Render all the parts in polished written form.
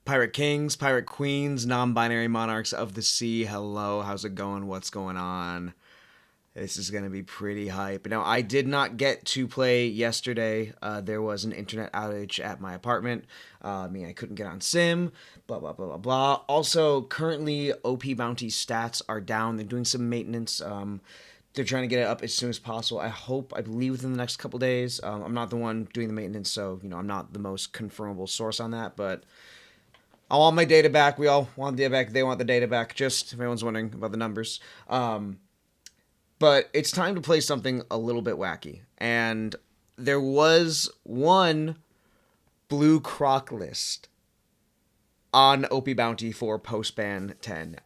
Pirate Kings, Pirate Queens, non-binary monarchs of the sea. Hello, how's it going? What's going on? This is going to be pretty hype. Now, I did not get to play yesterday. There was an internet outage at my apartment. I couldn't get on Sim, blah, blah, blah, blah, blah. Also, currently, OP Bounty stats are down. They're doing some maintenance. They're trying to get it up as soon as possible. I believe within the next couple days. I'm not the one doing the maintenance, so, I'm not the most confirmable source on that, but I want my data back. We all want the data back. They want the data back, just if anyone's wondering about the numbers. But it's time to play something a little bit wacky. And there was one blue croc list on OP Bounty for post-ban 10.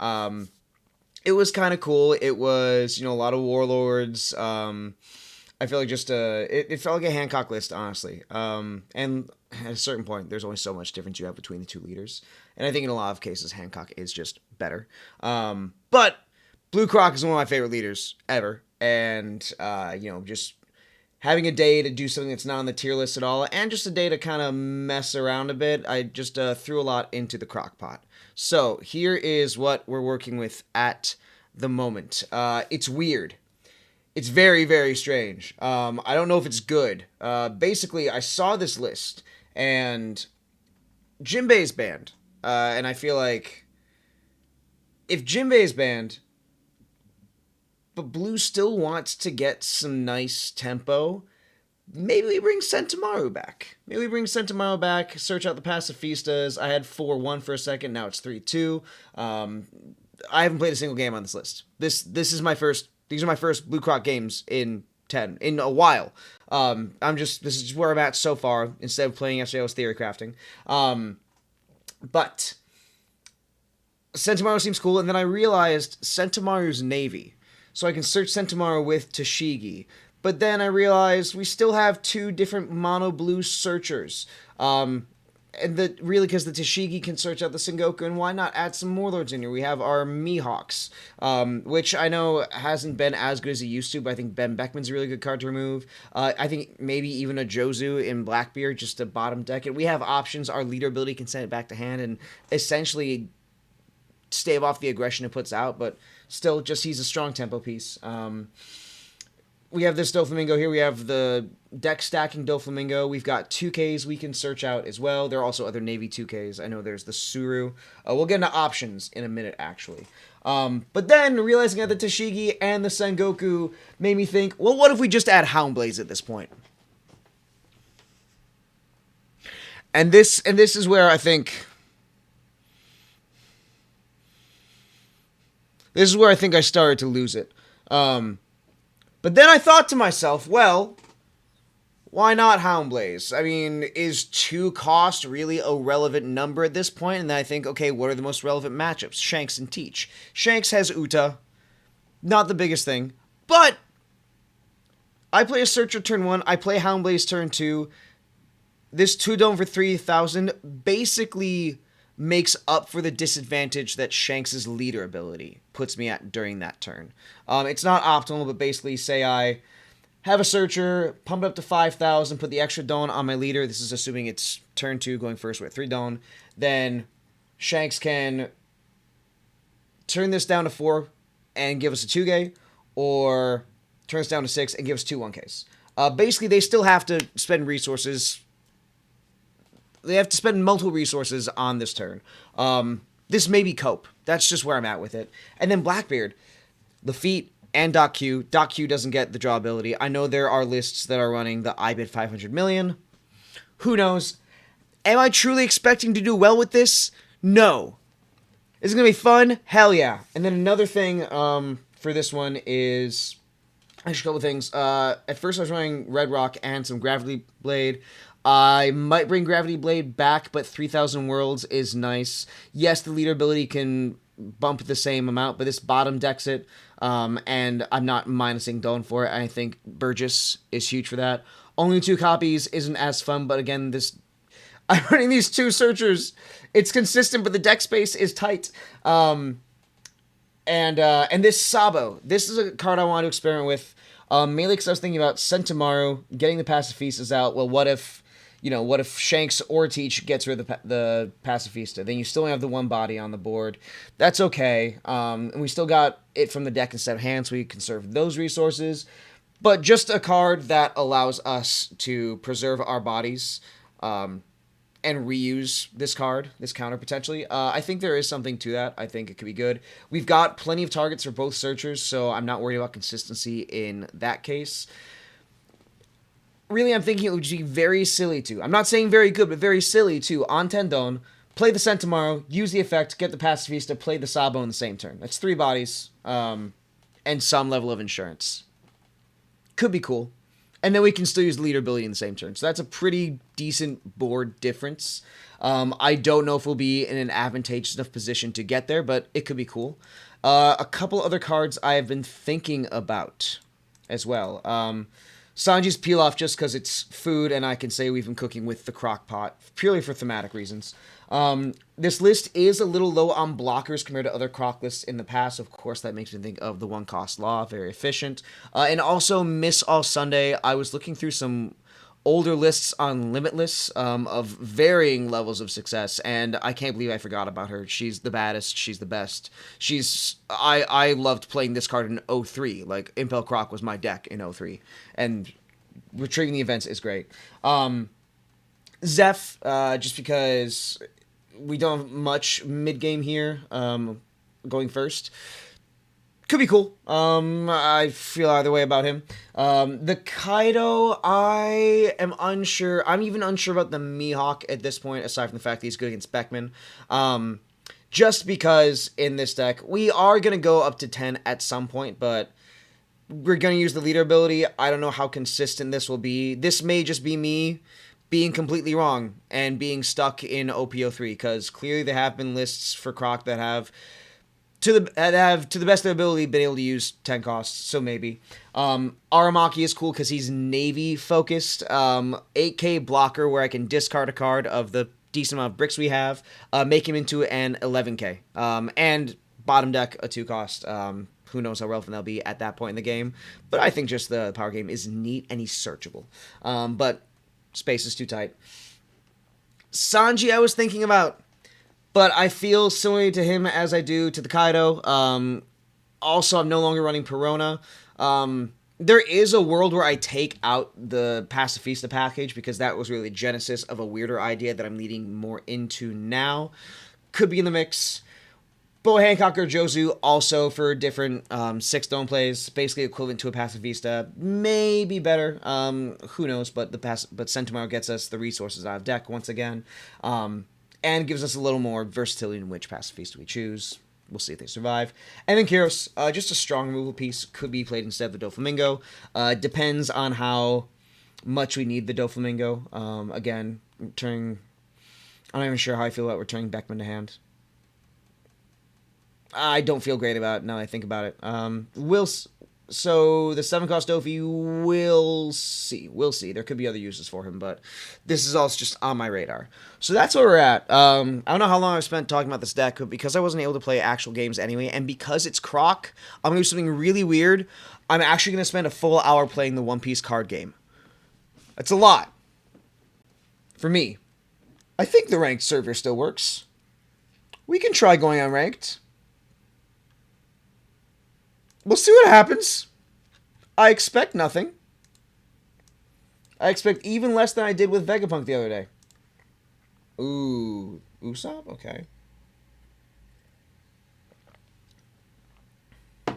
It was kind of cool. It was, a lot of warlords. I feel like it felt like a Hancock list, honestly. And at a certain point, there's only so much difference you have between the two leaders. And I think in a lot of cases, Hancock is just better. But Blue Croc is one of my favorite leaders ever. And, just having a day to do something that's not on the tier list at all, and just a day to kind of mess around a bit, I just threw a lot into the CrocPot. So here is what we're working with at the moment. It's weird. It's very, very strange. I don't know if it's good. Basically, I saw this list, and Jinbei's banned. And I feel like if Jinbei's banned, but Blue still wants to get some nice tempo, maybe we bring Sentimaru back. Search out the Pacifistas. I had 4-1 for a second. Now it's 3-2. I haven't played a single game on this list. This is my first. These are my first Blue Croc games in 10 in a while. This is where I'm at so far. Instead of playing yesterday, I was theory crafting. But Sentimaru seems cool, and then I realized Sentimaru's Navy. So I can search Sentimaru with Tashigi. But then I realized we still have two different mono blue searchers. Because the Tashigi can search out the Sengoku, and why not add some Warlords in here? We have our Mihawks, which I know hasn't been as good as it used to, but I think Ben Beckman's a really good card to remove. I think maybe even a Jozu in Blackbeard just to bottom deck it. We have options. Our leader ability can send it back to hand and essentially stave off the aggression it puts out, but still, just he's a strong tempo piece. We have this Doflamingo here. We have the deck stacking Doflamingo. We've got 2Ks we can search out as well. There are also other Navy 2Ks. I know there's the Suru. We'll get into options in a minute, actually. But then, realizing that the Tashigi and the Sengoku made me think, well, what if we just add Houndblaze at this point? And this is where I think... This is where I think I started to lose it. But then I thought to myself, well, why not Houndblaze? I mean, is 2 cost really a relevant number at this point? And then I think, okay, what are the most relevant matchups? Shanks and Teach. Shanks has Uta. Not the biggest thing. But I play a Searcher turn 1. I play Houndblaze turn 2. This 2-dome for 3,000 basically makes up for the disadvantage that Shanks' leader ability puts me at during that turn. It's not optimal, but basically, say I have a Searcher, pump it up to 5,000, put the extra Don on my leader. This is assuming it's turn 2, going first with 3 Don. Then Shanks can turn this down to 4 and give us a 2K, or turn this down to 6 and give us 2 1Ks. Basically, they still have to spend resources. They have to spend multiple resources on this turn. This may be cope. That's just where I'm at with it. And then Blackbeard, Lafitte, and Doc Q. Doc Q doesn't get the draw ability. I know there are lists that are running the I bid 500 million. Who knows? Am I truly expecting to do well with this? No. Is it going to be fun? Hell yeah. And then another thing for this one is... Actually, a couple of things. At first I was running Red Rock and some Gravity Blade. I might bring Gravity Blade back, but 3,000 Worlds is nice. Yes, the leader ability can bump the same amount, but this bottom decks it, and I'm not minusing Dawn for it. I think Burgess is huge for that. Only 2 copies isn't as fun, but again, I'm running these 2 Searchers. It's consistent, but the deck space is tight. And this Sabo, this is a card I want to experiment with, mainly because I was thinking about Sentimaru, getting the Pacifistas out. Well, what if you know, what if Shanks or Teach gets rid of the Pacifista? Then you still have the one body on the board. That's okay. And we still got it from the deck instead of hand, so we conserve those resources. But just a card that allows us to preserve our bodies and reuse this card, this counter potentially. I think there is something to that. I think it could be good. We've got plenty of targets for both searchers, so I'm not worried about consistency in that case. Really, I'm thinking it would be very silly to. I'm not saying very good, but very silly to, on Tendon, play the Centauro, use the effect, get the Pacifista, play the Sabo in the same turn. That's 3 bodies, and some level of insurance. Could be cool. And then we can still use the leader ability in the same turn. So that's a pretty decent board difference. I don't know if we'll be in an advantageous enough position to get there, but it could be cool. A couple other cards I have been thinking about as well. Sanji's Pilaf, just because it's food, and I can say we've been cooking with the CrocPot, purely for thematic reasons. This list is a little low on blockers compared to other Croc lists in the past. Of course, that makes me think of the one cost law, very efficient. And also Miss All Sunday. I was looking through some older lists on Limitless of varying levels of success, and I can't believe I forgot about her. She's the baddest. She's the best. I loved playing this card in 03. Like, Impel Croc was my deck in 03. And retrieving the events is great. Zeph, just because we don't have much mid-game here, going first. Could be cool. I feel either way about him. The Kaido, I am unsure. I'm even unsure about the Mihawk at this point, aside from the fact that he's good against Beckman. Just because in this deck, we are going to go up to 10 at some point, but we're going to use the leader ability. I don't know how consistent this will be. This may just be me being completely wrong and being stuck in OPO3, because clearly there have been lists for Croc that have, to the best of their ability, been able to use 10 costs, so maybe. Aramaki is cool because he's Navy focused. 8k blocker where I can discard a card of the decent amount of bricks we have, make him into an 11k. And bottom deck, a 2 cost. Who knows how relevant they'll be at that point in the game. But I think just the power game is neat and he's searchable. But space is too tight. Sanji I was thinking about, but I feel similarly to him as I do to the Kaido. Also, I'm no longer running Perona. There is a world where I take out the Pacifista package, because that was really the genesis of a weirder idea that I'm leading more into now. Could be in the mix. Bo Hancock or Jozu also for different 6-stone plays, basically equivalent to a Pacifista. Maybe better. Who knows? But Centauro gets us the resources out of deck once again, and gives us a little more versatility in which Pacifista we choose. We'll see if they survive. And then Kyros, just a strong removal piece, could be played instead of the Doflamingo. Depends on how much we need the Doflamingo. Again, I'm not even sure how I feel about returning Beckman to hand. I don't feel great about it now that I think about it. So the 7-cost Dofi, we'll see. We'll see. There could be other uses for him, but this is also just on my radar. So that's where we're at. I don't know how long I've spent talking about this deck, but because I wasn't able to play actual games anyway, and because it's Croc, I'm going to do something really weird. I'm actually going to spend a full hour playing the One Piece card game. That's a lot. For me. I think the ranked server still works. We can try going unranked. We'll see what happens. I expect nothing. I expect even less than I did with Vegapunk the other day. Ooh. Usopp? Okay. So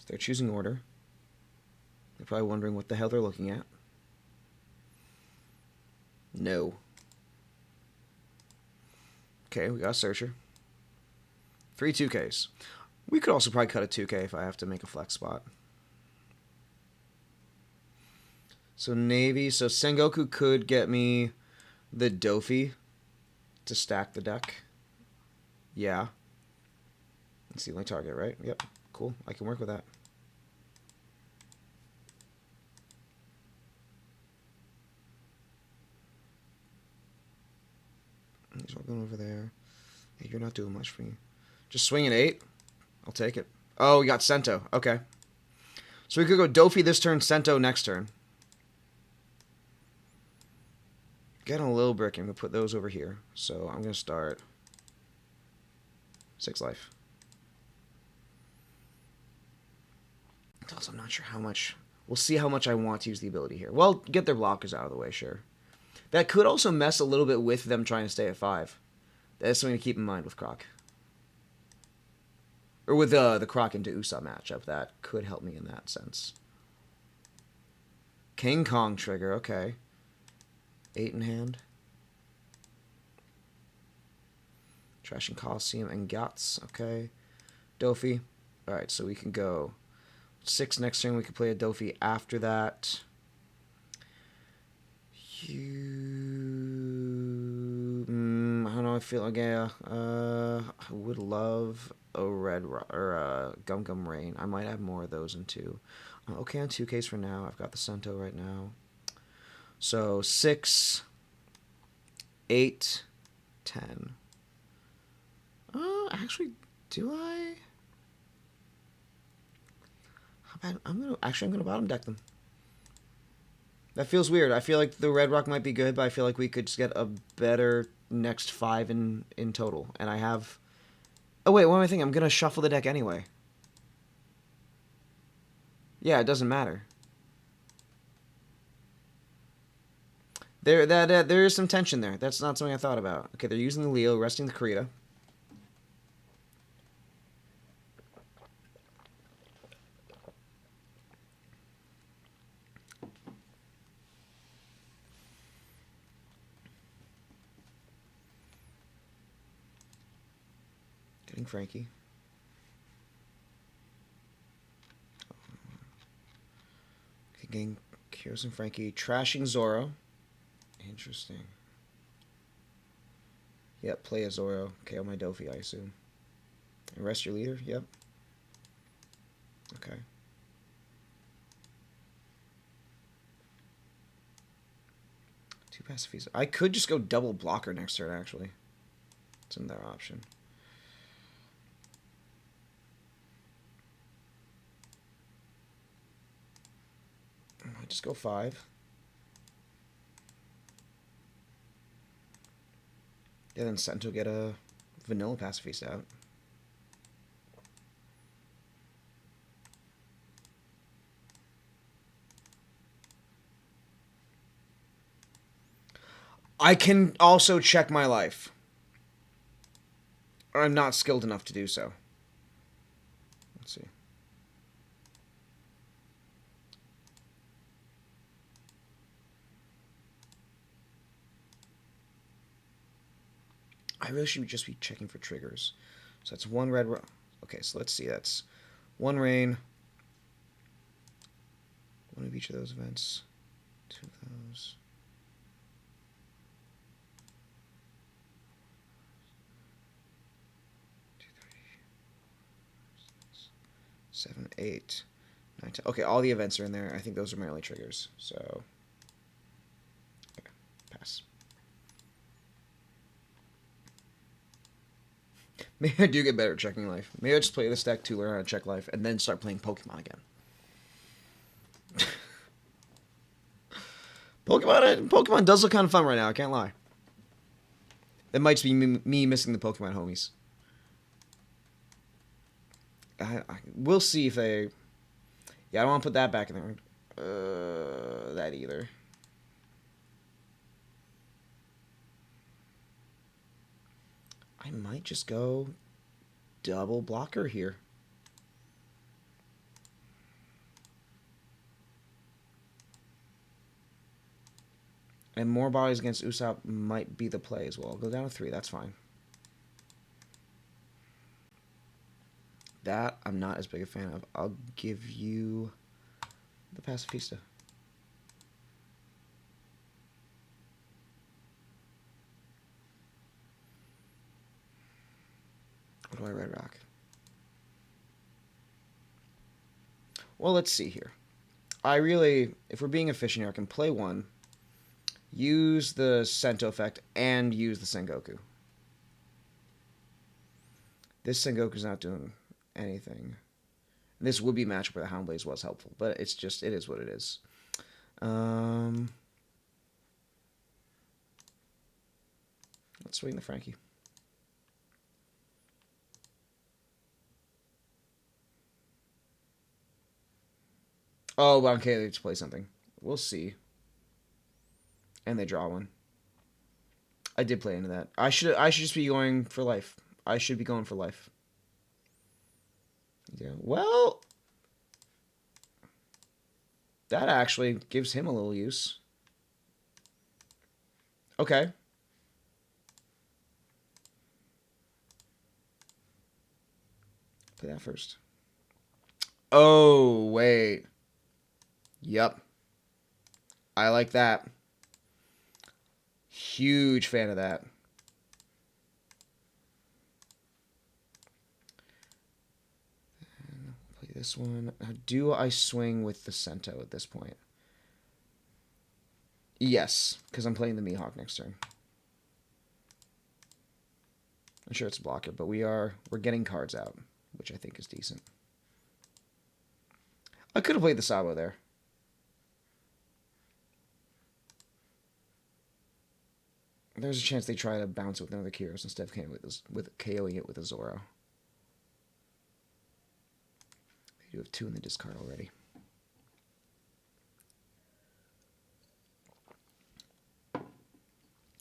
they're choosing order. They're probably wondering what the hell they're looking at. No. Okay, we got a searcher. 3 2Ks. We could also probably cut a 2K if I have to make a flex spot. So Navy. So Sengoku could get me the Dofi to stack the deck. Yeah. That's the only target, right? Yep. Cool. I can work with that. He's walking over there. Hey, you're not doing much for me. Just swing an 8. I'll take it. Oh, we got Sento. Okay. So we could go Dofi this turn, Sento next turn. getting a little brick. I'm going to put those over here. So I'm going to start 6 life. Also, I'm not sure how much. We'll see how much I want to use the ability here. Well, get their blockers out of the way, sure. That could also mess a little bit with them trying to stay at 5. That's something to keep in mind with Croc. Or with the Croc into Usopp matchup. That could help me in that sense. King Kong trigger, okay. 8 in hand. Trashing Coliseum and Guts, okay. Dofi. Alright, so we can go 6 next turn. We can play a Dofi after that. I don't know, I feel like, yeah. I would love a red or a Gum Gum Rain. I might have more of those in 2. I'm okay on 2Ks for now. I've got the Sento right now. So 6, 8, 10. Actually, do I? How about I'm gonna bottom deck them. That feels weird. I feel like the Red Rock might be good, but I feel like we could just get a better next 5 in total. And I have. Oh wait, what am I thinking? I'm gonna shuffle the deck anyway. Yeah, it doesn't matter. There is some tension there. That's not something I thought about. Okay, they're using the Leo, resting the Krita. Getting Frankie. Okay, getting Kyrus and Frankie. Trashing Zoro. Interesting. Yep, play a Zoro. KO my Dofi, I assume. And rest your leader? Yep. Okay. Two Pacifista. I could just go double blocker next turn, actually. It's another option. I might just go 5. Yeah, then Sento get a vanilla Pacifista out. I can also check my life. I'm not skilled enough to do so. Let's see. I really should just be checking for triggers. So that's 1 red. Okay, so let's see. That's 1 rain. 1 of each of those events. 2 of those. 2, 3, 7, 8, 9, 10. Okay, all the events are in there. I think those are my only triggers. So, okay, pass. Maybe I do get better at checking life. Maybe I just play this deck to learn how to check life and then start playing Pokemon again. Pokemon does look kind of fun right now, I can't lie. It might just be me missing the Pokemon homies. We'll see if they... Yeah, I don't want to put that back in there. That either. I might just go double blocker here. And more bodies against Usopp might be the play as well. I'll go down to 3, that's fine. That I'm not as big a fan of. I'll give you the Pacifista. What do I Red Rock? Well, let's see here. I really, if we're being efficient here, I can play 1, use the Sento effect, and use the Sengoku. This Sengoku's not doing anything. This would be a matchup where the Houndblaze was helpful, but it's just, it is what it is. Let's swing the Frankie. Oh, well, okay, they have to play something. We'll see. And they draw one. I did play into that. I should just be going for life. I should be going for life. Yeah. Well, that actually gives him a little use. Okay. Play that first. Oh, wait. Yep. I like that. Huge fan of that. Play this one. Now, do I swing with the Cento at this point? Yes, because I'm playing the Mihawk next turn. I'm sure it's a blocker, but we're getting cards out, which I think is decent. I could have played the Sabo there. There's a chance they try to bounce it with another Kyros instead of KOing it with a Zoro. They do have 2 in the discard already.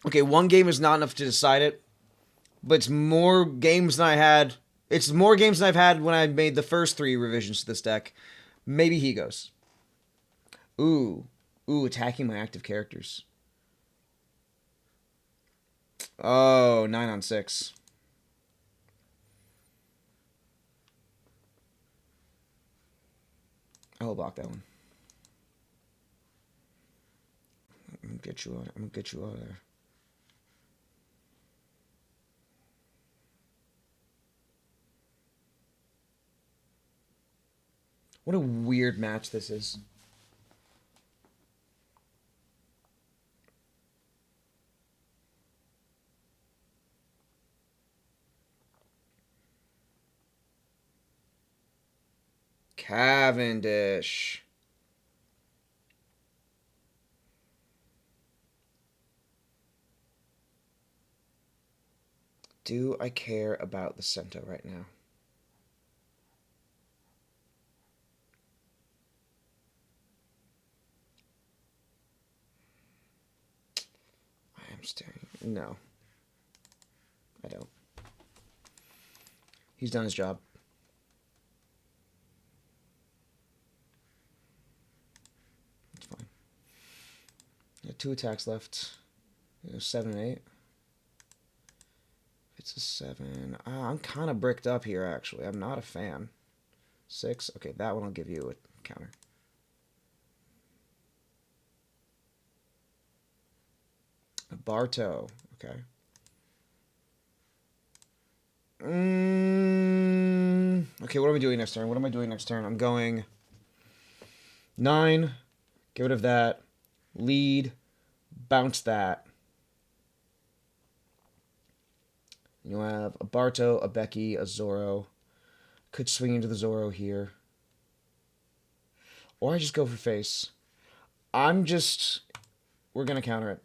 Okay, 1 game is not enough to decide it, but it's more games than I had. It's more games than I've had when I made the first 3 revisions to this deck. Maybe he goes. Ooh, attacking my active characters. Oh, 9 on 6. I'll block that one. I'm gonna get you out of there. What a weird match this is. Cavendish. Do I care about the Cento right now? I am staring. No. I don't. He's done his job. It's fine. Got 2 attacks left. 7 and 8. It's a 7. I'm kind of bricked up here, actually. I'm not a fan. 6. Okay, that one will give you a counter. A Barto. Okay. Okay, what am I doing next turn? I'm going 9. Get rid of that. Lead. Bounce that. You'll have a Barto, a Becky, a Zoro. Could swing into the Zoro here. Or I just go for face. We're going to counter it.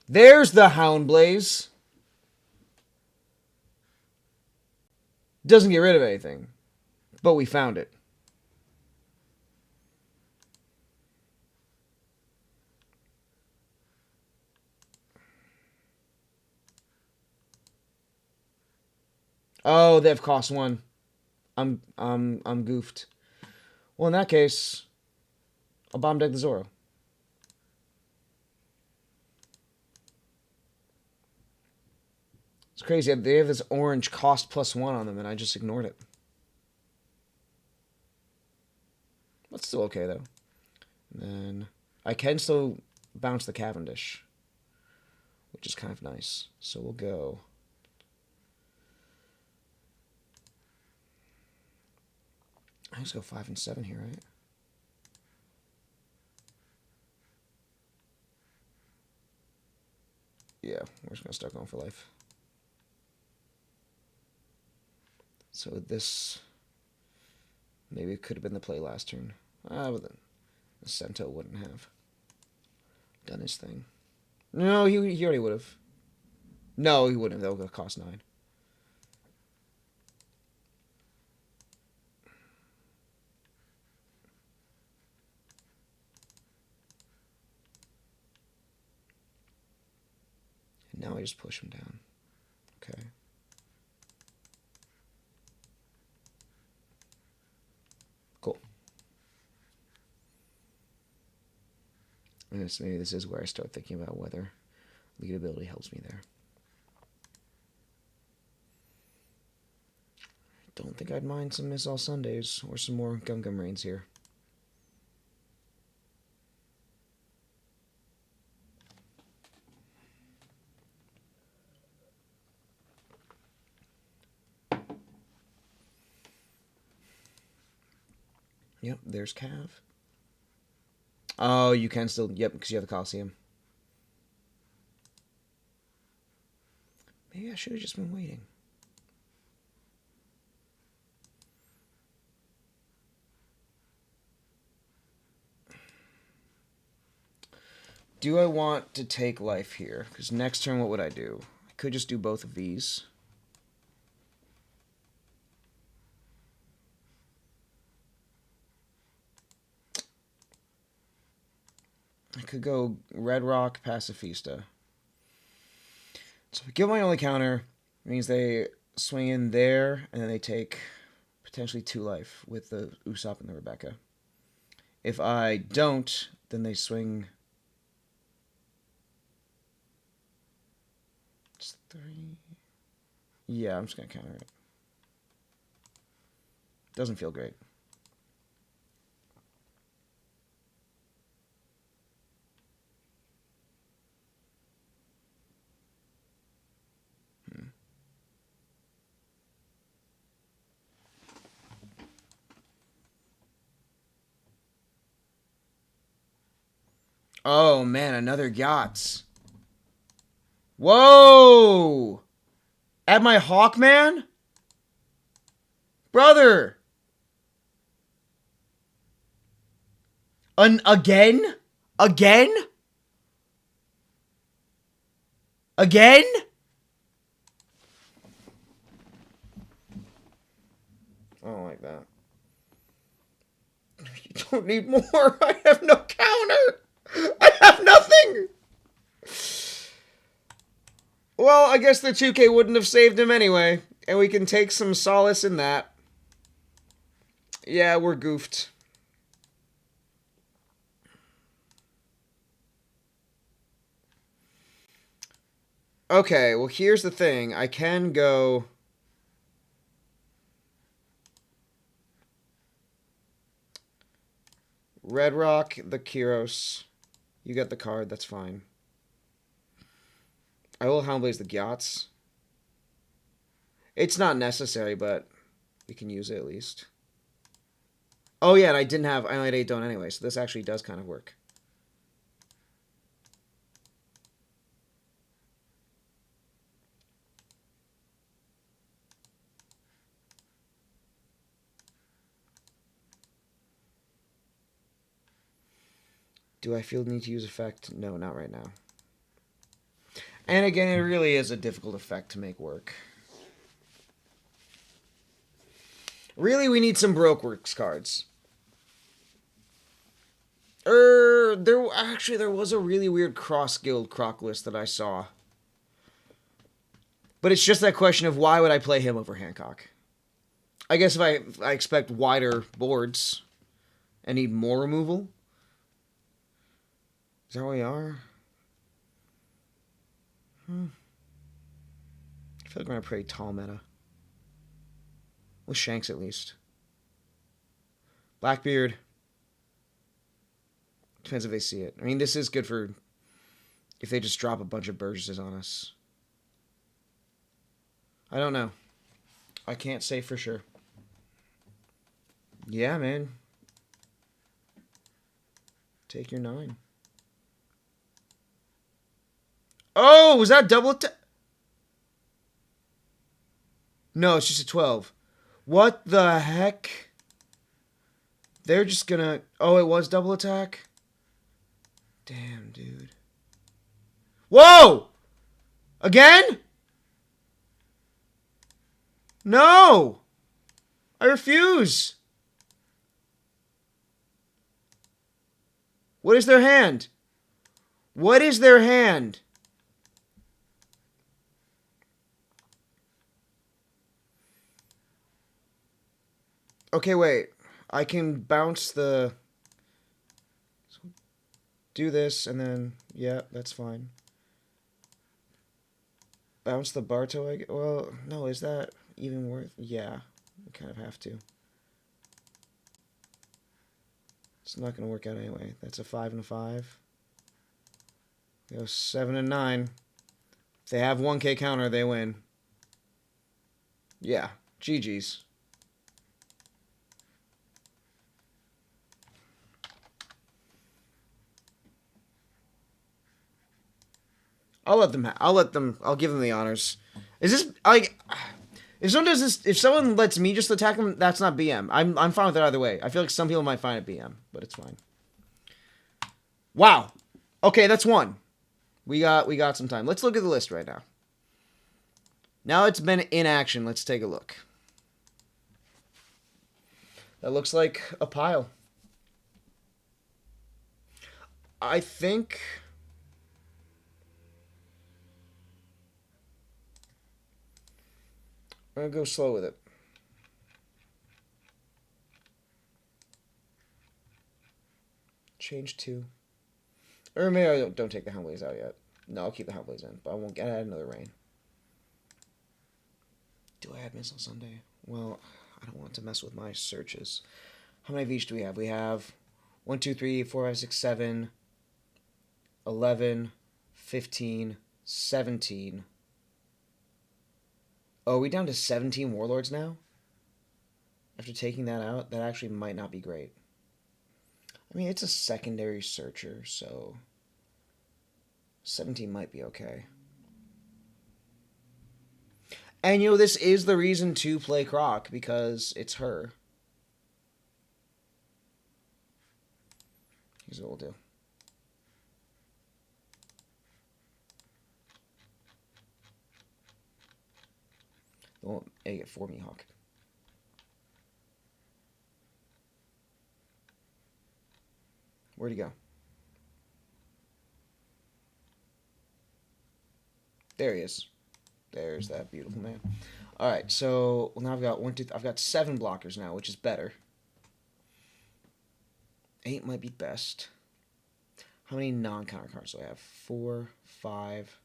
There's the Houndblaze. Doesn't get rid of anything. But we found it. Oh, they have cost 1. I'm goofed. Well, in that case, I'll bomb deck the Zoro. It's crazy. They have this orange cost +1 on them, and I just ignored it. That's still okay, though. And then I can still bounce the Cavendish, which is kind of nice. So we'll go. I just go 5 and 7 here, right? Yeah, we're just going to start going for life. So this maybe it could have been the play last turn. But then the Cento wouldn't have done his thing. No, he already would have. No, he wouldn't have. That would have cost 9. And now I just push him down. Okay. Cool. And maybe this is where I start thinking about whether lead ability helps me there. Don't think I'd mind some Miss All Sundays or some more Gum Gum Rains here. Yep, there's Cav. Oh, you can still... Yep, because you have the Coliseum. Maybe I should have just been waiting. Do I want to take life here? Because next turn, what would I do? I could just do both of these. I could go Red Rock, Pacifista. So if I give my only counter, it means they swing in there, and then they take potentially 2 life with the Usopp and the Rebecca. If I don't, then they swing... It's 3... Yeah, I'm just going to counter it. Doesn't feel great. Oh, man, another yachts. Whoa! At my Hawkman? Brother! Again? Again? Again? I don't like that. You don't need more. I have no counter. I have nothing. Well, I guess the 2K wouldn't have saved him anyway. And we can take some solace in that. Yeah, we're goofed. Okay, well, here's the thing. I can go... Red Rock, the Kyros. You get the card, that's fine. I will Houndblaze the Gyatz. It's not necessary, but we can use it at least. Oh yeah, and I only had 8 Don't anyway, so this actually does kind of work. Do I feel the need to use effect? No, not right now. And again, it really is a difficult effect to make work. Really, we need some Brokeworks cards. There was a really weird cross-guild Croc list that I saw. But it's just that question of why would I play him over Hancock? I guess if I expect wider boards and need more removal. Is that where we are? I feel like we're going to play tall meta. With Shanks, at least. Blackbeard. Depends if they see it. I mean, this is good for if they just drop a bunch of Burgesses on us. I don't know. I can't say for sure. Yeah, man. Take your 9. Oh, was that double attack? No, it's just a 12. What the heck? They're just gonna... Oh, it was double attack? Damn, dude. Whoa! Again? No! I refuse! What is their hand? What is their hand? Okay, wait. I can bounce the... Do this, and then... Yeah, that's fine. Bounce the Barto, well, no, is that even worth... Yeah, we kind of have to. It's not going to work out anyway. That's a 5 and a 5. Go 7 and 9. If they have 1K counter, they win. Yeah, GG's. I'll give them the honors. Is this like if someone lets me just attack them, that's not BM. I'm fine with it either way. I feel like some people might find it BM, but it's fine. Wow. Okay, that's one. We got some time. Let's look at the list right now. Now it's been in action. Let's take a look. That looks like a pile. I think I'm going to go slow with it. Change 2. Or maybe I don't take the Houndblaze out yet. No, I'll keep the Houndblaze in, but I won't add another rain. Do I add Missile Sunday? Well, I don't want to mess with my searches. How many of each do we have? We have 1, 2, 3, 4, 5, 6, 7, 11, 15, 17. Oh, are we down to 17 Warlords now? After taking that out, that actually might not be great. I mean, it's a secondary searcher, so 17 might be okay. And, you know, this is the reason to play Croc, because it's her. Here's what we'll do. They won't egg it for me, Hawk. Where'd he go? There he is. There's that beautiful man. All right, so well, now I've got 7 blockers now, which is better. 8 might be best. How many non-counter cards do I have? 4, 5,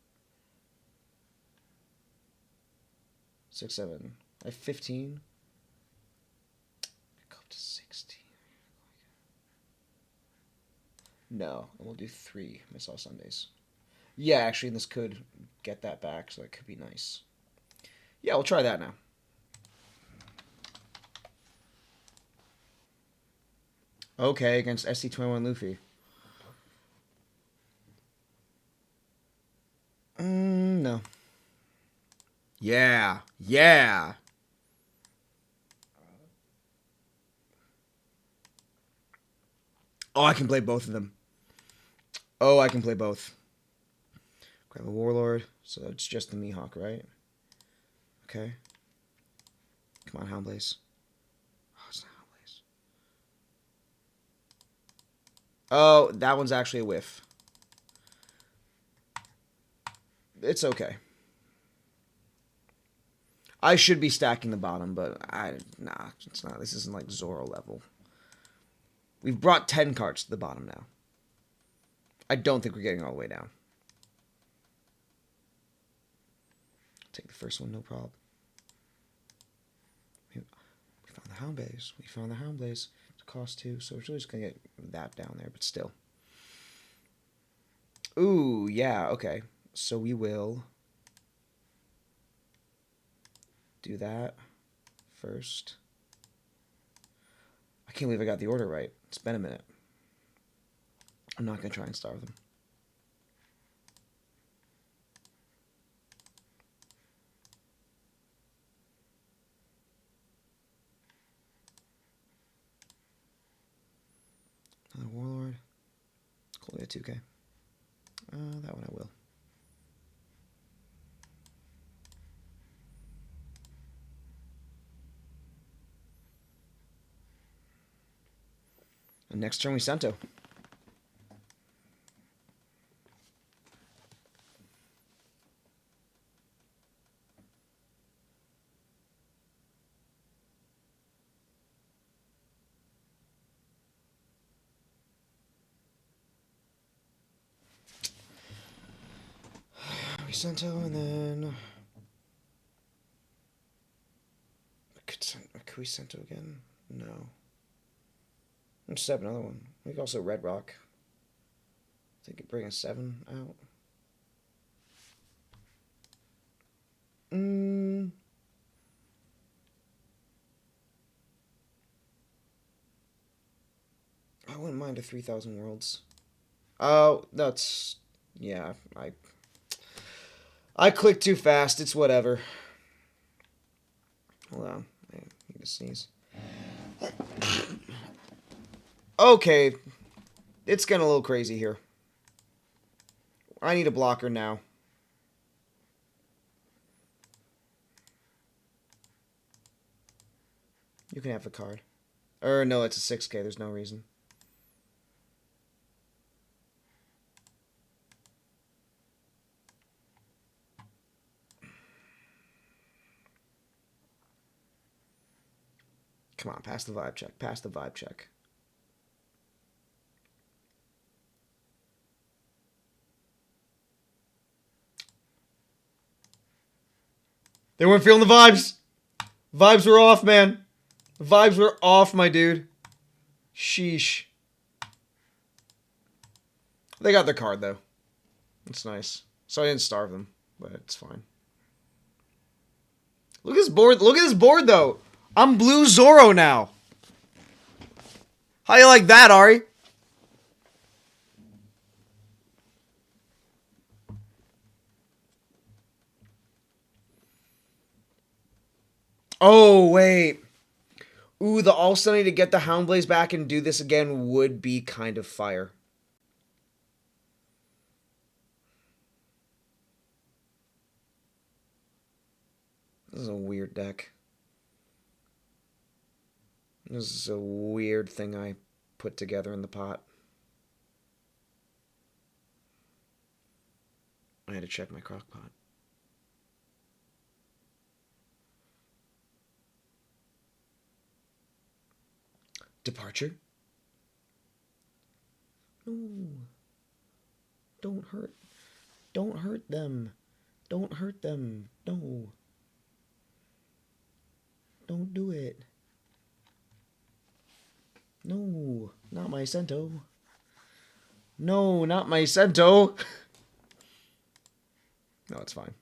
6, 7. I have 15. Go up to 16. No, and we'll do 3 Missile Sundays. Yeah, actually, this could get that back, so that could be nice. Yeah, we'll try that now. Okay, against SC21 Luffy. No. Yeah. Yeah. Oh, I can play both of them. Oh, I can play both. Grab a Warlord. So it's just the Mihawk, right? Okay. Come on, Houndblaze. Oh, it's not Houndblaze. Oh, that one's actually a whiff. It's okay. I should be stacking the bottom, but nah, it's not. This isn't like Zoro level. We've brought 10 cards to the bottom now. I don't think we're getting all the way down. Take the first one, no problem. We found the Houndblaze. We found the Houndblaze. It's a cost 2, so we're really just going to get that down there, but still. Ooh, yeah, okay. So we will do that first. I can't believe I got the order right. It's been a minute. I'm not going to try and starve them. Another Warlord. Cool, we got 2K. That one I will. And next turn we Sento. We Sento and then... Could we Sento again? No. Let's just have another one. We could also Red Rock. I think it bring a 7 out. I wouldn't mind a 3,000 Worlds. Oh, that's... Yeah, I clicked too fast. It's whatever. Hold on. I need to sneeze. Okay. It's getting a little crazy here. I need a blocker now. You can have the card. Or no, it's a 6K. There's no reason. Come on, pass the vibe check. Pass the vibe check. They weren't feeling the vibes. Vibes were off, man. The vibes were off, my dude. Sheesh. They got their card, though. It's nice. So I didn't starve them, but it's fine. Look at this board. Look at this board, though. I'm Blue Zoro now. How you like that, Ari? Oh, wait. Ooh, the All-Stunning to get the Houndblaze back and do this again would be kind of fire. This is a weird deck. This is a weird thing I put together in the pot. I had to check my CrocPot. Departure? No. Don't hurt. Don't hurt them. Don't hurt them. No. Don't do it. No. Not my Sento. No, not my Sento. No, it's fine.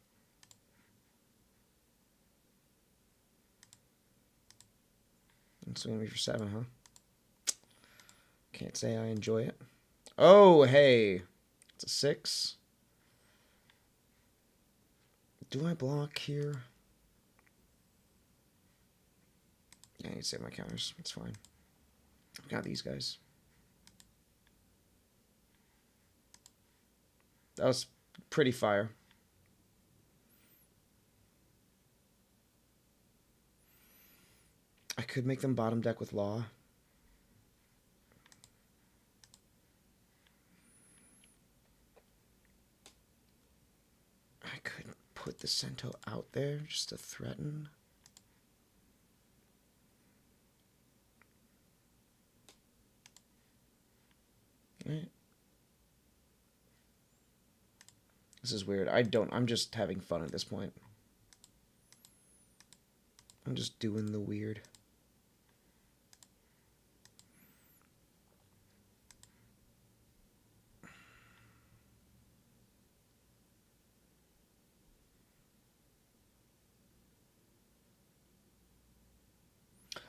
It's going to be for 7, huh? Can't say I enjoy it. Oh, hey. It's a 6. Do I block here? Yeah, I need to save my counters. It's fine. I've got these guys. That was pretty fire. I could make them bottom deck with Law. I could put the Sento out there just to threaten. Right. This is weird. I'm just having fun at this point. I'm just doing the weird.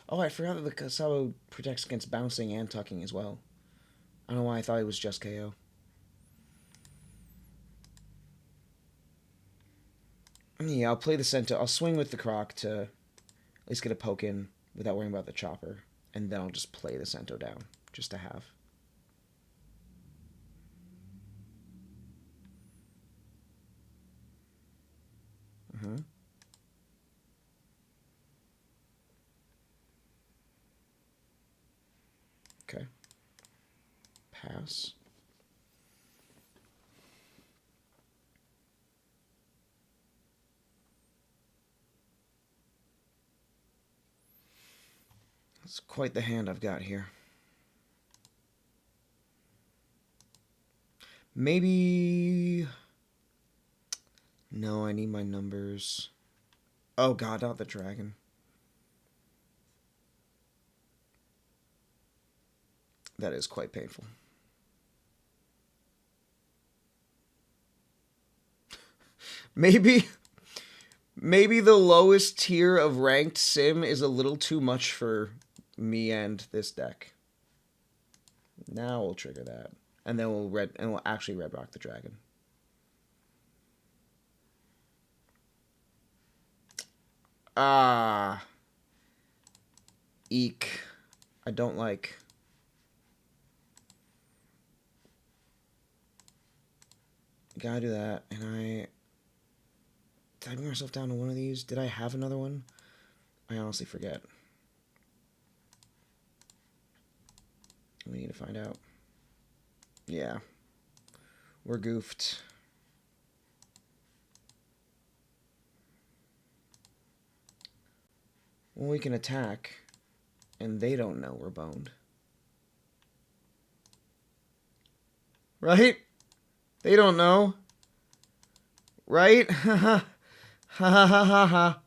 Oh, I forgot that the Kasabo protects against bouncing and tucking as well. I don't know why I thought it was just KO. Yeah, I'll play the Sento. I'll swing with the Croc to at least get a poke in without worrying about the chopper. And then I'll just play the Sento down, just to have. Okay. pass. It's quite the hand I've got here. Maybe... No, I need my numbers. Oh god, not the dragon. That is quite painful. Maybe the lowest tier of ranked sim is a little too much for me and this deck. Now we'll trigger that. And then we'll actually red rock the dragon. Ah. Eek. I don't like. Gotta do that. And did I bring myself down to one of these? Did I have another one? I honestly forget. We need to find out. Yeah. We're goofed. Well, we can attack, and they don't know we're boned. Right? They don't know. Right? Ha ha ha ha ha.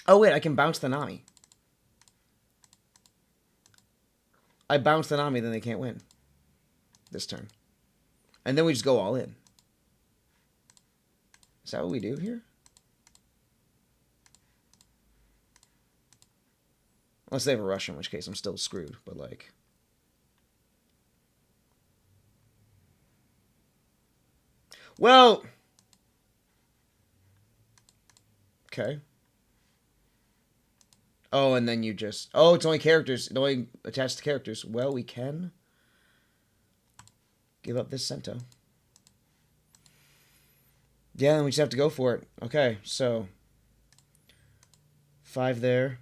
Oh, wait, I can bounce the Nami. I bounce the Nami, then they can't win. This turn. And then we just go all in. Is that what we do here? Unless they have a rush, in which case I'm still screwed, but like... Well... Okay. Oh, and then you just... Oh, it's only characters. It only attached to characters. Well, we can... give up this Cento. Yeah, then we just have to go for it. Okay, so... 5 there.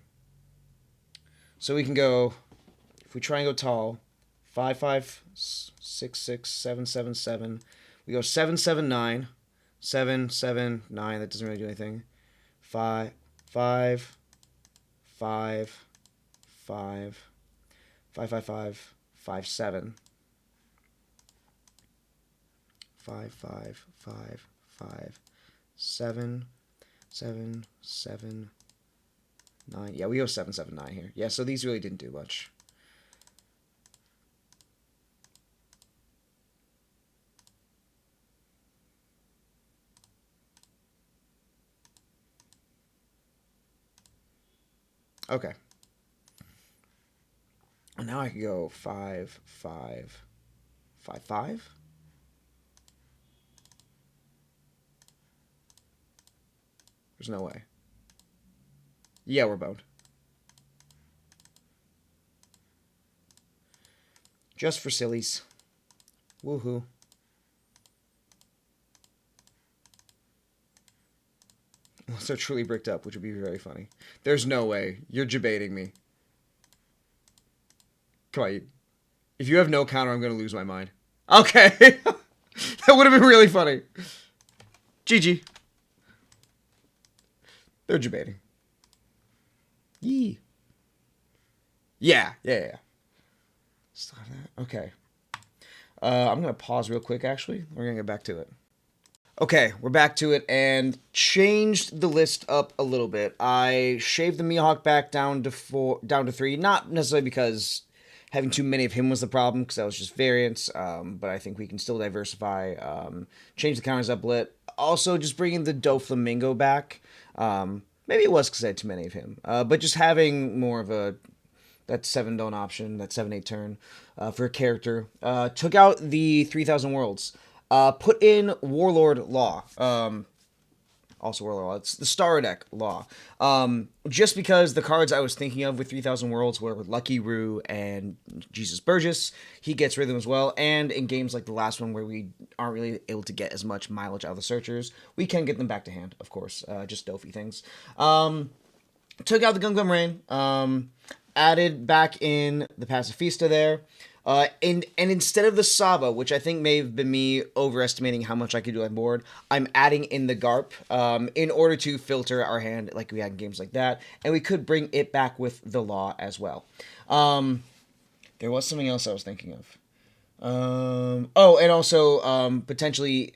So we can go... If we try and go tall... 5, 5, 6, 6, 7, 7, 7. We go 7, 7, 9. 7, 7, 9. That doesn't really do anything. 5, 5... 5, 5, 5, 5, 5, 5, 7. 5, 5, 5, 5, 7, 7, 7, 9. Yeah, we go 7, 7, 9 here. Yeah, so these really didn't do much. Okay. And now I can go 5, 5, 5, 5. There's no way. Yeah, we're boned. Just for sillies. Woohoo. Unless they're truly bricked up, which would be very funny. There's no way. You're debating me. Come on. If you have no counter, I'm going to lose my mind. Okay. That would have been really funny. GG. They're debating. Yee. Yeah. Still have that? Okay. I'm going to pause real quick, actually. We're going to get back to it. Okay, we're back to it and changed the list up a little bit. I shaved the Mihawk back down to 3, not necessarily because having too many of him was the problem, because that was just variants, but I think we can still diversify, change the counters up a bit. Also, just bringing the Doflamingo back. Maybe it was because I had too many of him, but just having more of that 7-don't option, that 7-8 turn for a character. Took out the 3,000 Worlds. Put in Warlord Law. Also Warlord Law. It's the Star Deck Law. Just because the cards I was thinking of with 3,000 Worlds were Lucky Roo and Jesus Burgess. He gets rid of them as well. And in games like the last one where we aren't really able to get as much mileage out of the Searchers, we can get them back to hand, of course. Just Dofi things. Took out the Gum Gum Rain. Added back in the Pacifista there. And instead of the Saba, which I think may have been me overestimating how much I could do on board, I'm adding in the Garp in order to filter our hand like we had in games like that. And we could bring it back with the Law as well. There was something else I was thinking of. Oh, and also potentially...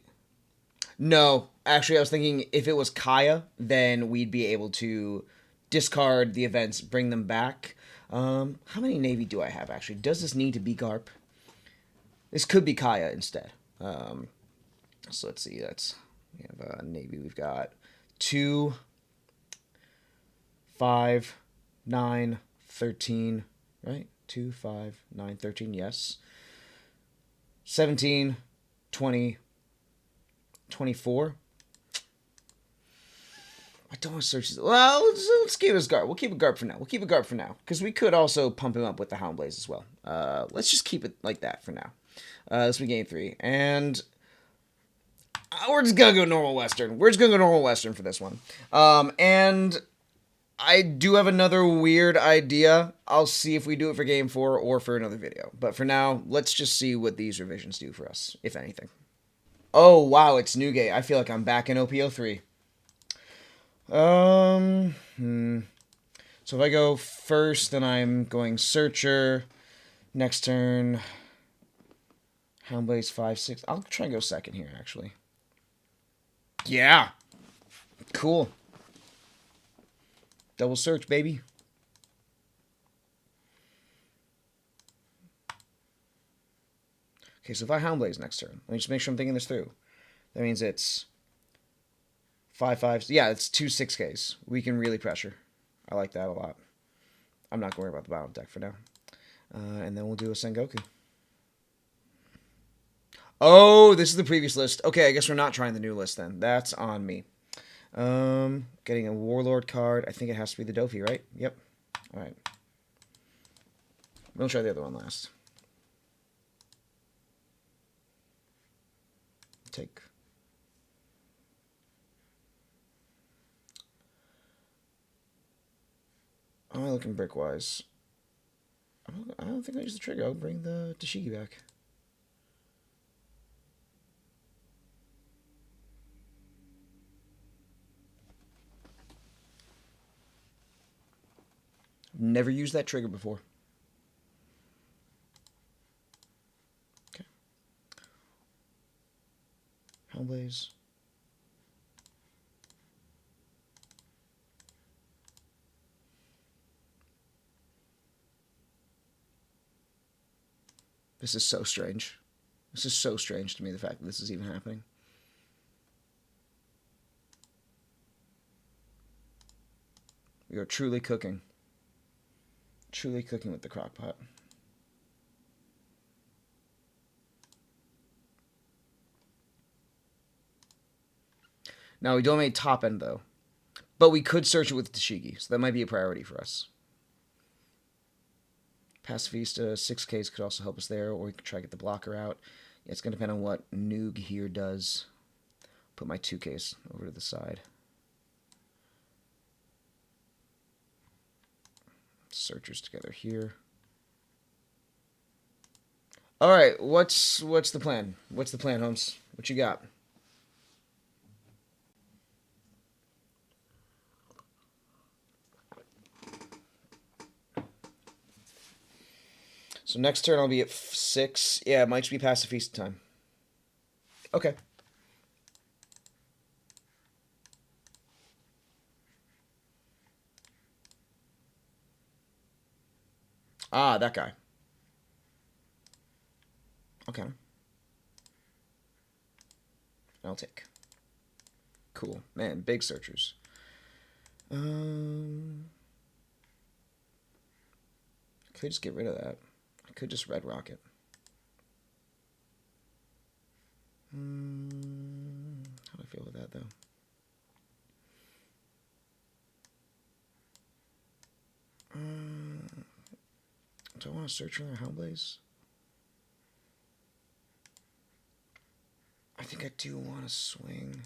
No, actually I was thinking if it was Kaya, then we'd be able to discard the events, bring them back. How many Navy do I have, actually? Does this need to be Garp? This could be Kaya instead. So let's see. We have Navy. We've got 2, 5, 9, 13, right? 2, 5, 9, 13, yes. 17, 20, 24. I don't want to search this. Well, let's give this Garp. We'll keep a Garp for now. Because we could also pump him up with the Houndblaze as well. Let's just keep it like that for now. This will be game 3. And we're just going to go normal Western. For this one. And I do have another weird idea. I'll see if we do it for game 4 or for another video. But for now, let's just see what these revisions do for us, if anything. Oh, wow, it's Newgate. I feel like I'm back in OPO3. So if I go first, then I'm going Searcher. Next turn, Houndblaze 5, 6. I'll try and go second here, actually. Yeah. Cool. Double search, baby. Okay, so if I Houndblaze next turn, let me just make sure I'm thinking this through. That means it's 5, 5. Yeah, it's 2 6Ks. We can really pressure. I like that a lot. I'm not going to worry about the bottom deck for now. And then we'll do a Sengoku. Oh, this is the previous list. Okay, I guess we're not trying the new list then. That's on me. Getting a Warlord card. I think it has to be the Dofi, right? Yep. All right. We'll try the other one last. Take. How am I looking brick-wise? I don't think I use the trigger. I'll bring the Dashiki back. Never used that trigger before. Okay. Houndblaze. This is so strange. This is so strange to me, the fact that this is even happening. We are truly cooking. Truly cooking with the CrocPot. Now, we don't make top end, though. But we could search it with Dashiki, so that might be a priority for us. Pacifista, 6Ks could also help us there, or we could try to get the blocker out. Yeah, it's going to depend on what Noog here does. Put my 2Ks over to the side. Searchers together here. All right, what's the plan? What's the plan, Holmes? What you got? So next turn I'll be at 6. Yeah, it might just be Pacifista time. Okay. Ah, that guy. Okay. I'll take. Cool. Man, big searchers. Could just get rid of that. I could just red rocket. How do I feel with that, though? Do I want to search for their Houndblaze? I think I do want to swing.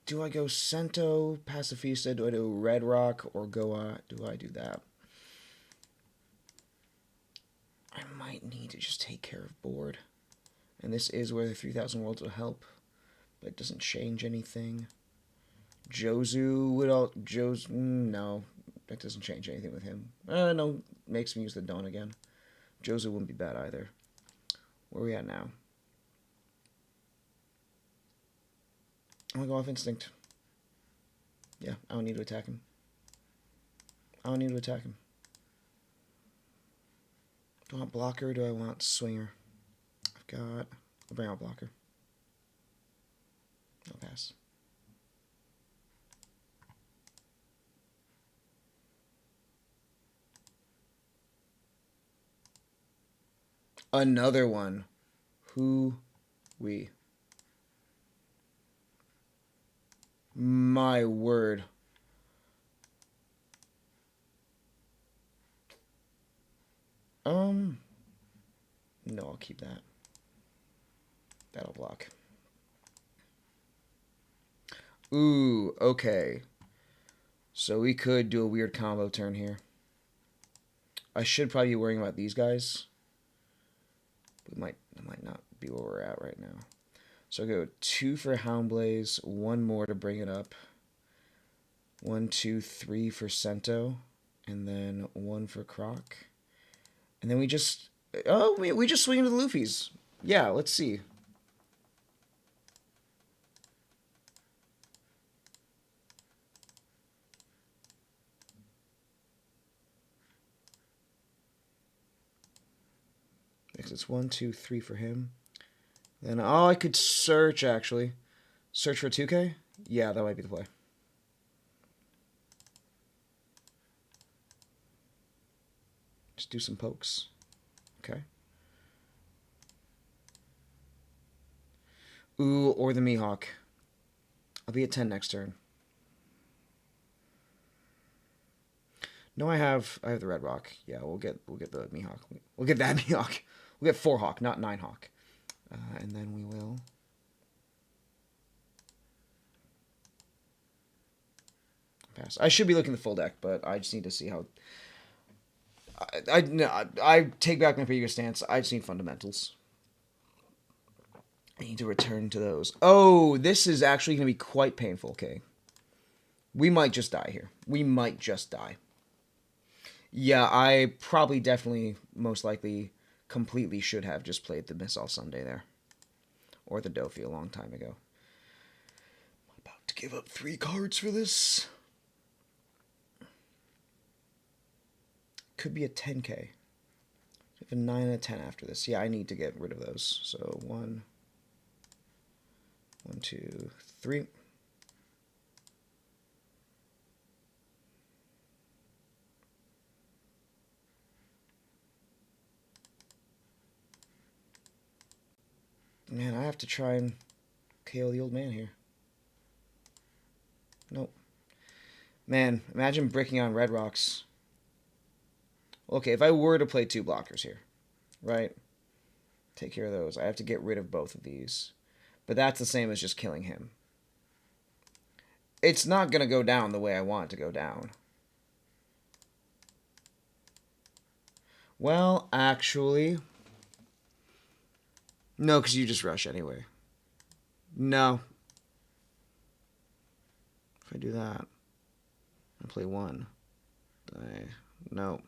Do I go Cento, Pacifista? Do I do Red Rock, or do I do that? I might need to just take care of board. And this is where the 3,000 worlds will help. But it doesn't change anything. Jozu would all... no. That doesn't change anything with him. No, makes me use the Dawn again. Jozu wouldn't be bad either. Where are we at now? I'm gonna go off Instinct. Yeah, I don't need to attack him. I don't need to attack him. Do I want blocker or do I want swinger? I'll bring out blocker. I'll pass. Another one. My word. No, I'll keep that. That'll block. Ooh, okay. So we could do a weird combo turn here. I should probably be worrying about these guys. I might not be where we're at right now. So I'll go 2 for Houndblaze, 1 more to bring it up. 1, 2, 3 for Cento, and then 1 for Croc. And then we just... Oh, we just swing into the Luffys. Yeah, let's see. It's 1, 2, 3 for him. Then, I could search, actually. Search for 2K? Yeah, that might be the play. Just do some pokes. Okay. Ooh, or the Mihawk. I'll be at 10 next turn. No, I have the Red Rock. Yeah, we'll get the Mihawk. We'll get that Mihawk. We'll get 4 Hawk, not 9 Hawk. And then we will... pass. I should be looking at the full deck, but I just need to see how... I take back my previous stance. I just need fundamentals. I need to return to those. Oh, this is actually going to be quite painful, okay? We might just die here. We might just die. Yeah, I probably definitely, most likely, completely should have just played the Miss All Sunday there. Or the Dofi a long time ago. I'm about to give up 3 cards for this. Could be a 10k. I have a 9 and a 10 after this. Yeah, I need to get rid of those. So 1, 2, 3. Man, I have to try and KO the old man here. Nope. Man, imagine breaking on Red Rocks. Okay, if I were to play 2 blockers here, right? Take care of those. I have to get rid of both of these. But that's the same as just killing him. It's not going to go down the way I want it to go down. Well, actually... No, because you just rush anyway. No. If I do that, I play 1. No.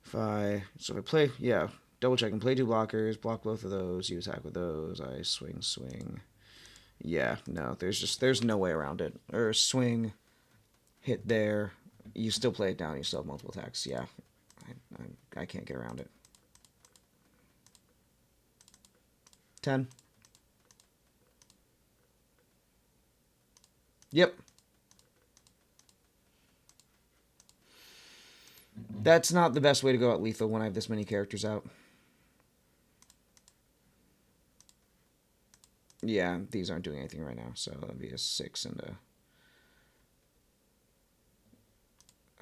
So if I play, yeah, double check and play 2 blockers, block both of those, you attack with those, I swing. Yeah, no, there's no way around it. Or swing, hit there, you still play it down, you still have multiple attacks. Yeah, I can't get around it. 10. Yep. That's not the best way to go out lethal when I have this many characters out. Yeah, these aren't doing anything right now, so that'd be a 6 and a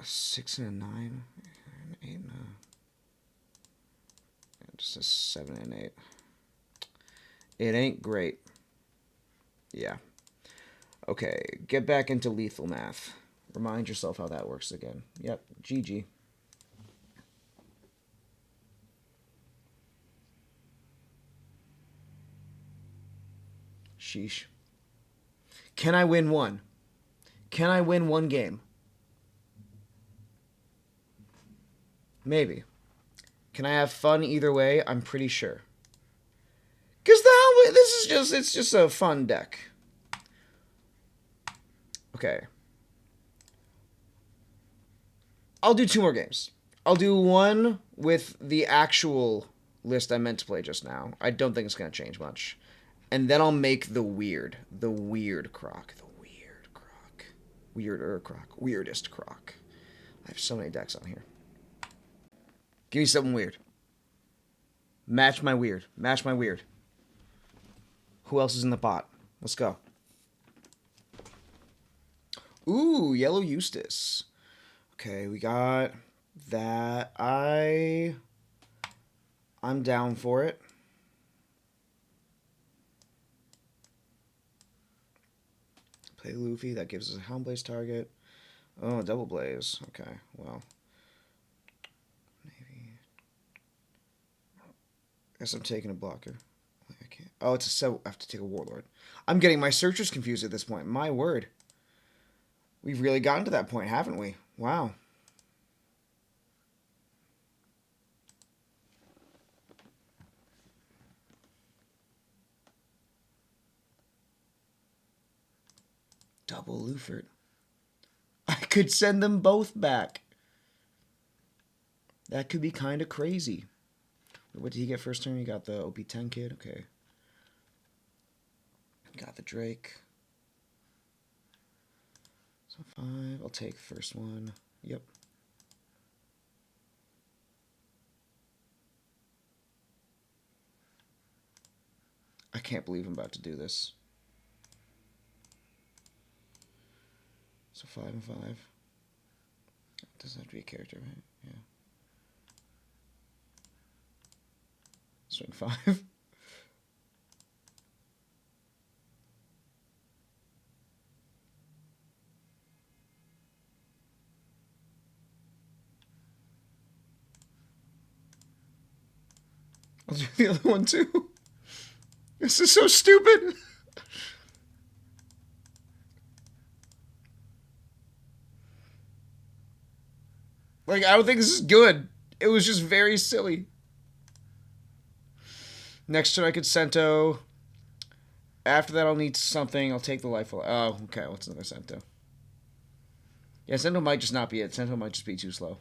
6 and a 9, an 8 and just a 7 and 8. It ain't great. Yeah. Okay, get back into lethal math. Remind yourself how that works again. Yep, GG. Sheesh. Can I win one? Can I win one game? Maybe. Can I have fun either way? I'm pretty sure. Because it's just a fun deck. Okay. I'll do 2 more games. I'll do one with the actual list I meant to play just now. I don't think it's going to change much. And then I'll make the weird Croc. Weirder Croc. Weirdest Croc. I have so many decks on here. Give me something weird. Match my weird. Who else is in the pot? Let's go. Ooh, Yellow Eustace. Okay, we got that. I'm down for it. Play Luffy. That gives us a Houndblaze target. Oh, Double Blaze. Okay, well. Maybe. I guess I'm taking a blocker. I can't. Oh, it's a 7. I have to take a Warlord. I'm getting my searchers confused at this point. My word. We've really gotten to that point, haven't we? Wow. Double Lufert. I could send them both back. That could be kind of crazy. What did he get first turn? He got the OP10 kid. Okay. Got the Drake. So 5. I'll take the first one. Yep. I can't believe I'm about to do this. So 5 and 5. It doesn't have to be a character, right? Yeah. Swing 5. I'll do the other one too. This is so stupid. Like, I don't think this is good. It was just very silly. Next turn I could Sento. After that I'll need something. I'll take the life. Oh, okay. What's another Sento? Yeah, Sento might just not be it. Sento might just be too slow.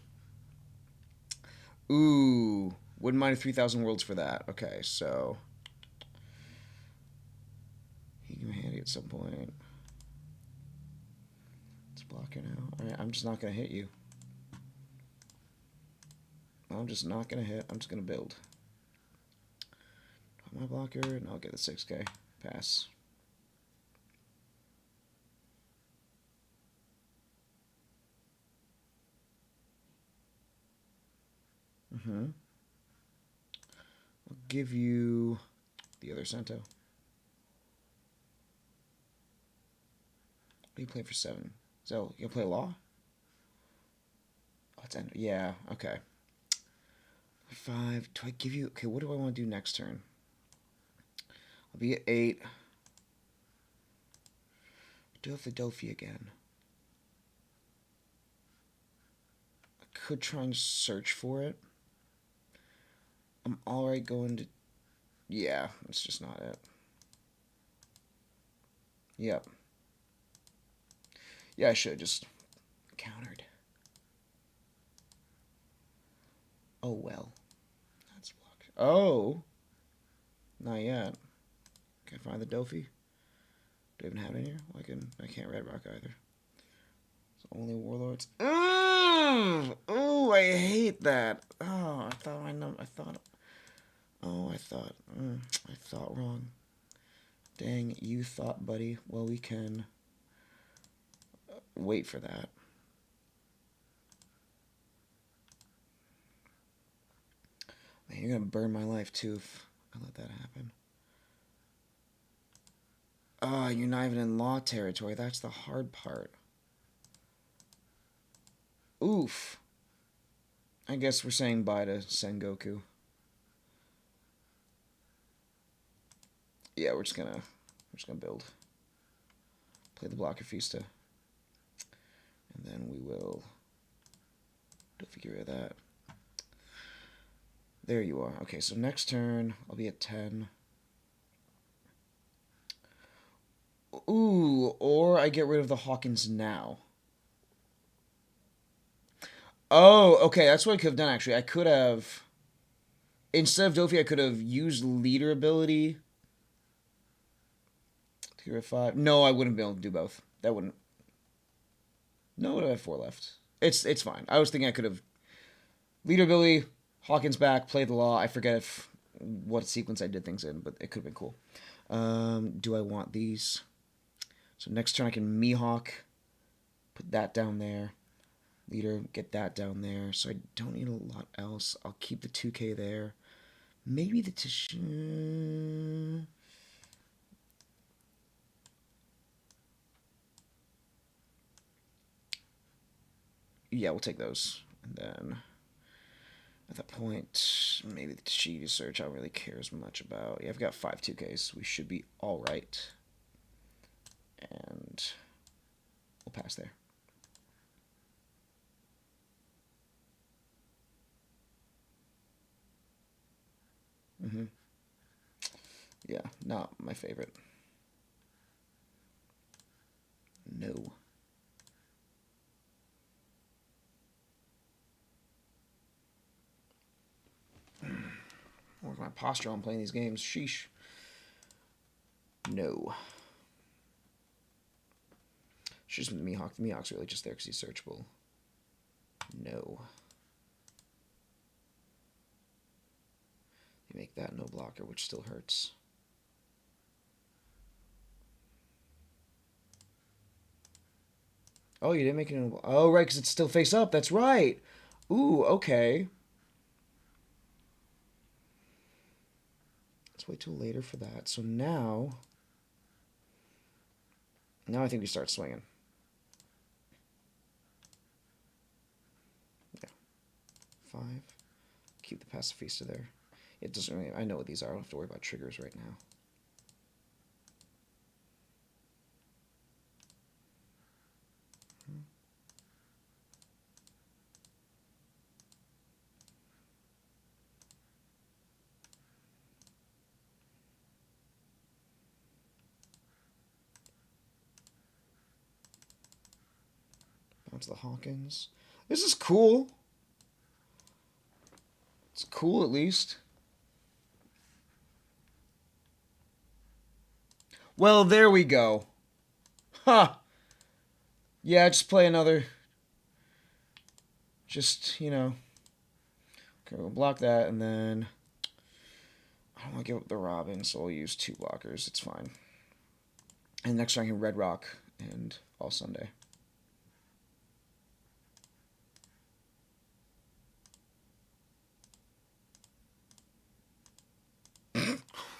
Ooh. Wouldn't mind 3,000 worlds for that. Okay, so... he can be handy at some point. It's blocker now. Alright, I'm just not going to hit you. I'm just not going to hit. I'm just going to build. My blocker, and I'll get the 6k. Pass. I'll give you the other Sento. What do you play for 7? So, you'll play Law? Oh, it's end. Yeah, okay. 5. Do I give you... okay, what do I want to do next turn? I'll be at 8. Do have the Dofi again. I could try and search for it. I'm alright going to... yeah, that's just not it. Yep. Yeah, I should have just countered. Oh, well. That's blocked. Oh! Not yet. Can I find the Dofi? Do I even have it in here? Well, I can't Red Rock either. It's only Warlords. Oh, I hate that. Oh, I thought I thought wrong. Dang, you thought, buddy. Well, we can wait for that. Man, you're gonna burn my life too if I let that happen. You're not even in law territory. That's the hard part. Oof. I guess we're saying bye to Sengoku. Yeah, we're just gonna build. Play the blocker Fista. And then we will get rid of that. There you are. Okay, so next turn I'll be at 10. Ooh, or I get rid of the Hawkins now. Oh, okay, that's what I could have done, actually. I could have... Instead of Dofi, I could have used leader ability. To get 5. No, I wouldn't be able to do both. That wouldn't... No, I have 4 left. It's fine. I was thinking I could have... Leader ability, Hawkins back, play the law. I forget what sequence I did things in, but it could have been cool. Do I want these? So next turn I can Mihawk. Put that down there. Leader, get that down there. So I don't need a lot else. I'll keep the 2K there. Maybe the yeah, we'll take those. And then at that point, maybe the Tashigi search I don't really care as much about. Yeah, I've got 5 2Ks. We should be alright. And we'll pass there. Yeah, not my favorite. No. Where's my posture on playing these games? Sheesh. No. Just the Mihawk. The Mihawk's really just there because he's searchable. No. You make that no blocker, which still hurts. Oh, you didn't make it. Oh, right, because it's still face up. That's right. Ooh, okay. Let's wait till later for that. So now I think we start swinging. Yeah. 5. Keep the Pacifista there. It doesn't really... I know what these are. I don't have to worry about triggers right now. Bounce the Hawkins. This is cool. It's cool, at least. Well, there we go. Huh. Yeah, just play another. Just, you know. Okay, we'll block that, and then... I don't want to give up the Robin, so I'll use 2 blockers. It's fine. And next turn I can Red Rock and All Sunday.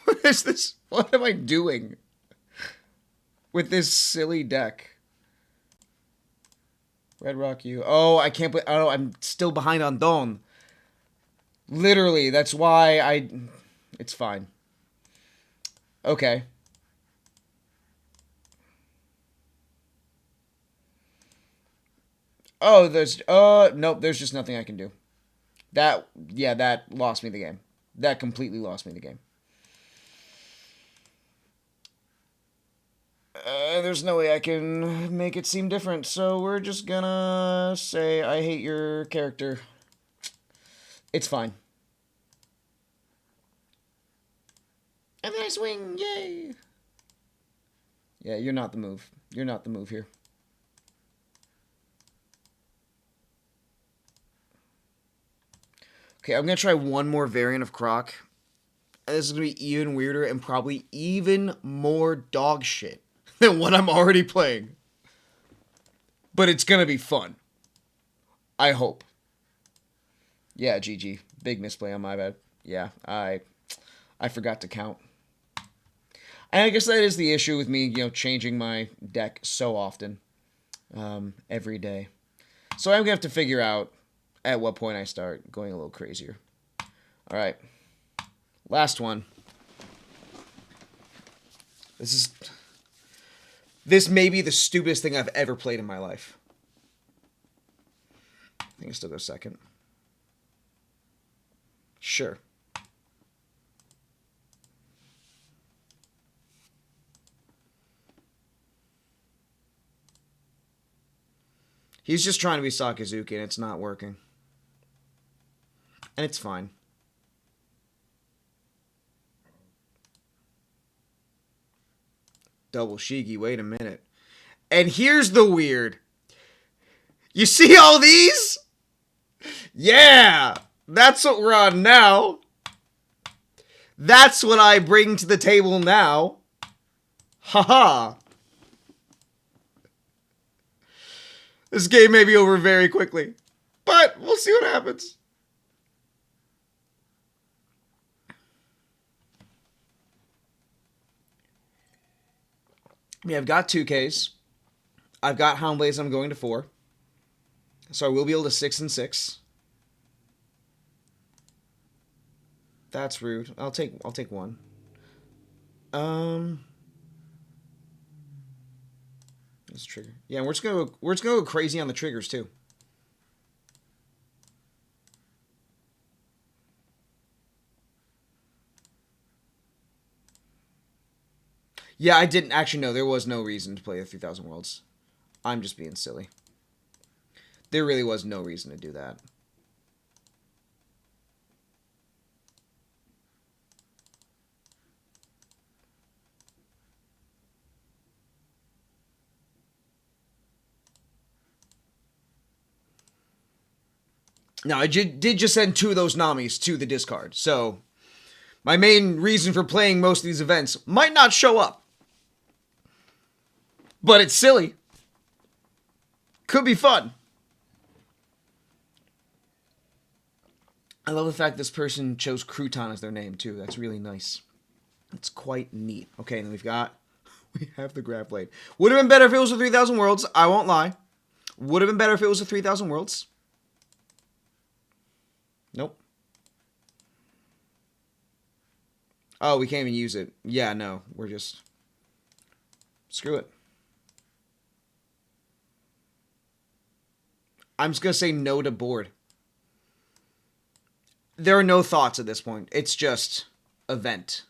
What is this? What am I doing with this silly deck? Red Rock you. Oh, I can't play. Oh, I'm still behind on Dawn. Literally, that's why I... It's fine. Okay. Oh, there's... nope, there's just nothing I can do. That... Yeah, that lost me the game. That completely lost me the game. There's no way I can make it seem different, so we're just gonna say I hate your character. It's fine. And then I swing, yay! Yeah, you're not the move. You're not the move here. Okay, I'm gonna try one more variant of Croc. This is gonna be even weirder and probably even more dog shit than what I'm already playing. But it's gonna be fun. I hope. Yeah, GG. Big misplay on my bad. Yeah, I forgot to count. And I guess that is the issue with me, changing my deck so often, every day. So I'm going to have to figure out at what point I start going a little crazier. All right. Last one. This may be the stupidest thing I've ever played in my life. I think I still go second. Sure. He's just trying to be Sakazuki, and it's not working. And it's fine. Double Shigi, wait a minute. And here's the weird. You see all these? Yeah! That's what we're on now. That's what I bring to the table now. Haha. This game may be over very quickly. But we'll see what happens. I mean, I've got 2Ks. I've got Houndblaze. I'm going to 4. So I will be able to 6 and 6. That's rude. I'll take 1. Let's trigger. Yeah, we're just gonna go crazy on the triggers too. Yeah, I didn't actually know there was no reason to play the 3000 Worlds. I'm just being silly. There really was no reason to do that. Now, I did just send 2 of those Namis to the discard, so my main reason for playing most of these events might not show up. But it's silly. Could be fun. I love the fact this person chose Crouton as their name, too. That's really nice. That's quite neat. Okay, and we have the Grab Blade. Would have been better if it was a 3000 Worlds, I won't lie. Would have been better if it was a 3000 Worlds. Nope. Oh, we can't even use it. Yeah, no. We're just... Screw it. I'm just going to say no to board. There are no thoughts at this point. It's just event.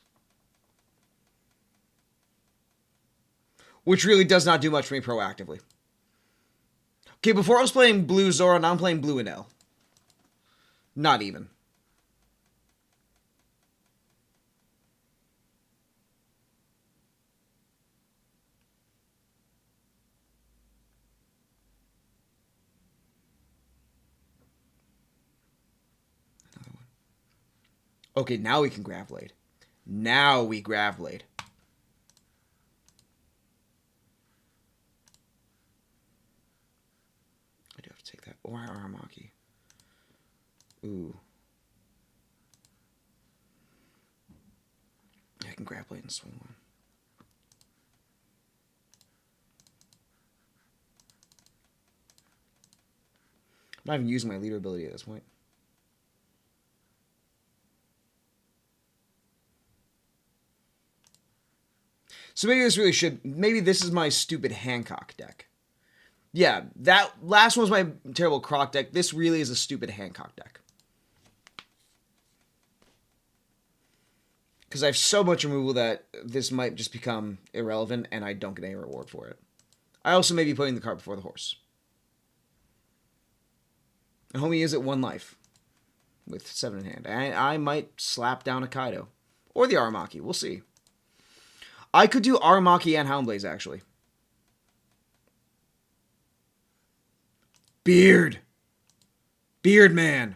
Which really does not do much for me proactively. Okay, before I was playing Blue Zora, now I'm playing Blue and L. Not even. Another one. Okay, now we can Grab Blade. Now we Grab Blade. I do have to take that. Or Aramaki. Ooh. I can Grab Blade and swing one. I'm not even using my leader ability at this point. So maybe this really should... Maybe this is my stupid Hancock deck. Yeah, that last one was my terrible Croc deck. This really is a stupid Hancock deck. Because I have so much removal that this might just become irrelevant and I don't get any reward for it. I also may be putting the cart before the horse. And homie is at 1 life. With 7 in hand. And I might slap down a Kaido. Or the Aramaki. We'll see. I could do Aramaki and Houndblaze, actually. Beard. Beard man.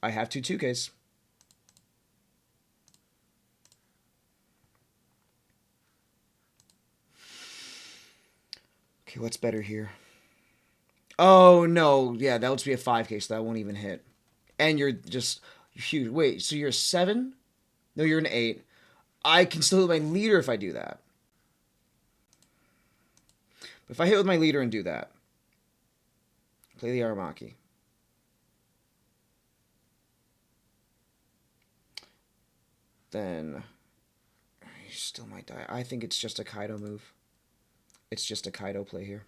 I have 2 2Ks. Okay, what's better here? Oh, no. Yeah, that would be a 5K, so that won't even hit. And you're just... You're huge. Wait, so you're a 7? No, you're an 8. I can still hit my leader if I do that. But if I hit with my leader and do that, play the Aramaki. Then you still might die. I think it's just a Kaido move. It's just a Kaido play here.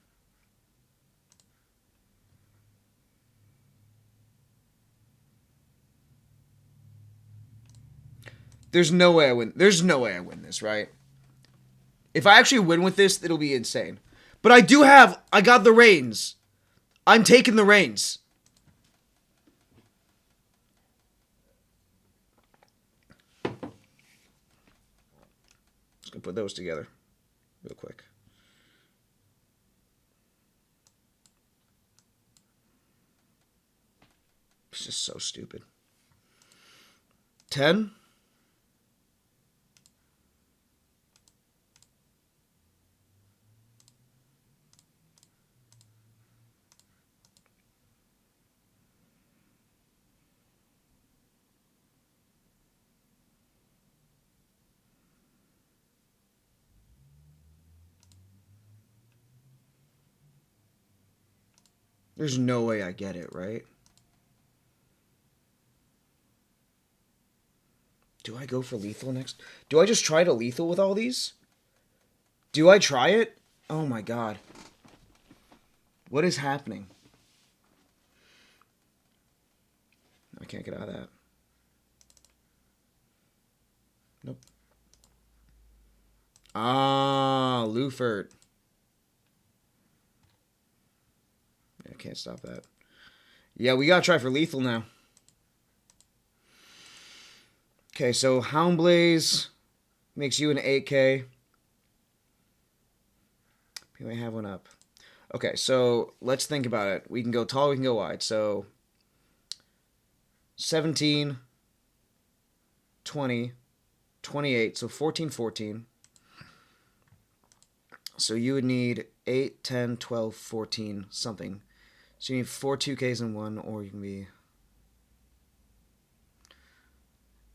There's no way I win. There's no way I win this, right? If I actually win with this, it'll be insane. But I got the reins. I'm taking the reins. Just gonna put those together real quick. It's just so stupid. 10? There's no way I get it, right? Do I go for lethal next? Do I just try to lethal with all these? Do I try it? Oh my god. What is happening? I can't get out of that. Nope. Ah, Lufert. I can't stop that. Yeah, we gotta try for lethal now. Okay, so Houndblaze makes you an 8K. We might have one up. Okay, so let's think about it. We can go tall, we can go wide. So 17, 20, 28, so 14, 14. So you would need 8, 10, 12, 14, something. So you need 4 2Ks in one, or you can be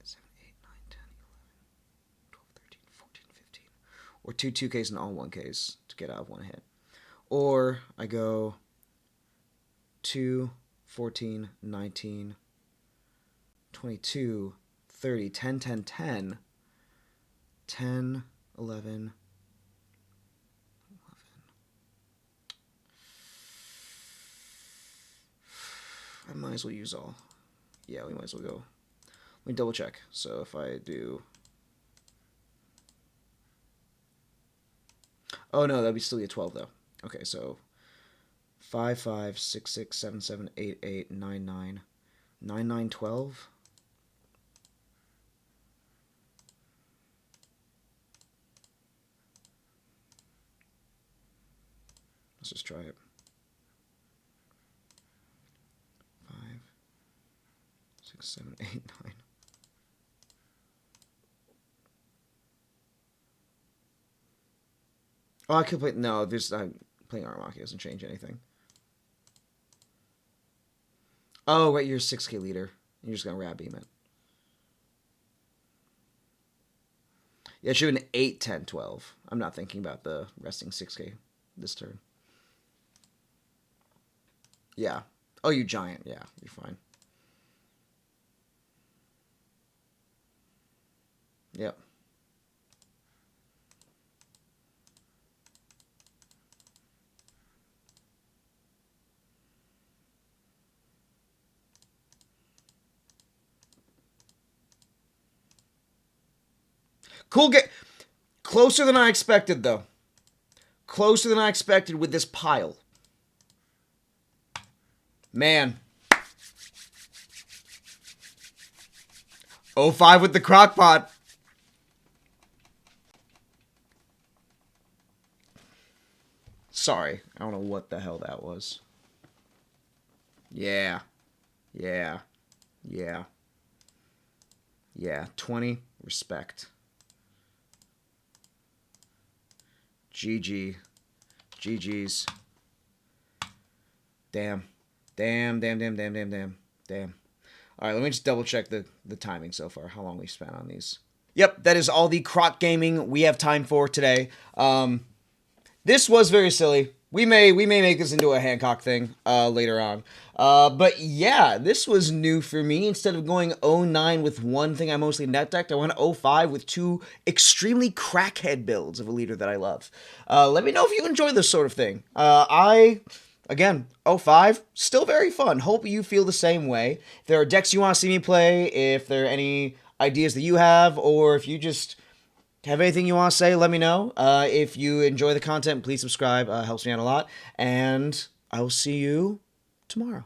7, 8, 9, 10, 11, 12, 13, 14, 15. Or 2 2Ks and all 1Ks to get out of one hit. Or I go 2, 14, 19, 22, 30, 10, 10, 10, 10, 11, I might as well use all. Yeah, we might as well go. Let me double check. So if I do... Oh no, that'd be still be a 12 though. Okay, so 5, 5, 6, 6, 7, 7, 8, 8, 9, 9, 9, 9, 12. Let's just try it. 5, 6, 7, 8, 9. Oh, I could play... No, this... I'm playing Aramaki doesn't change anything. Oh, wait, you're a 6K leader. You're just going to Rad Beam it. Yeah, it should have been 8, 10, 12. I'm not thinking about the resting 6K this turn. Yeah. Oh, you giant. Yeah, you're fine. Yep. Cool get closer than I expected, though. Closer than I expected with this pile. Man. 05 with the CrocPot. Sorry. I don't know what the hell that was. Yeah. Yeah. Yeah. Yeah. 20. Respect. GG. GG's. Damn. Damn, damn, damn, damn, damn, damn. Damn. Alright, let me just double check the timing so far. How long we spent on these. Yep, that is all the Croc gaming we have time for today. This was very silly. We may make this into a Hancock thing later on. But yeah, this was new for me. Instead of going 09 with one thing I mostly net decked, I went 05 with two extremely crackhead builds of a leader that I love. Let me know if you enjoy this sort of thing. Again, 05, still very fun. Hope you feel the same way. If there are decks you want to see me play, if there are any ideas that you have, or if you just have anything you want to say, let me know. If you enjoy the content, please subscribe. Helps me out a lot. And I will see you tomorrow.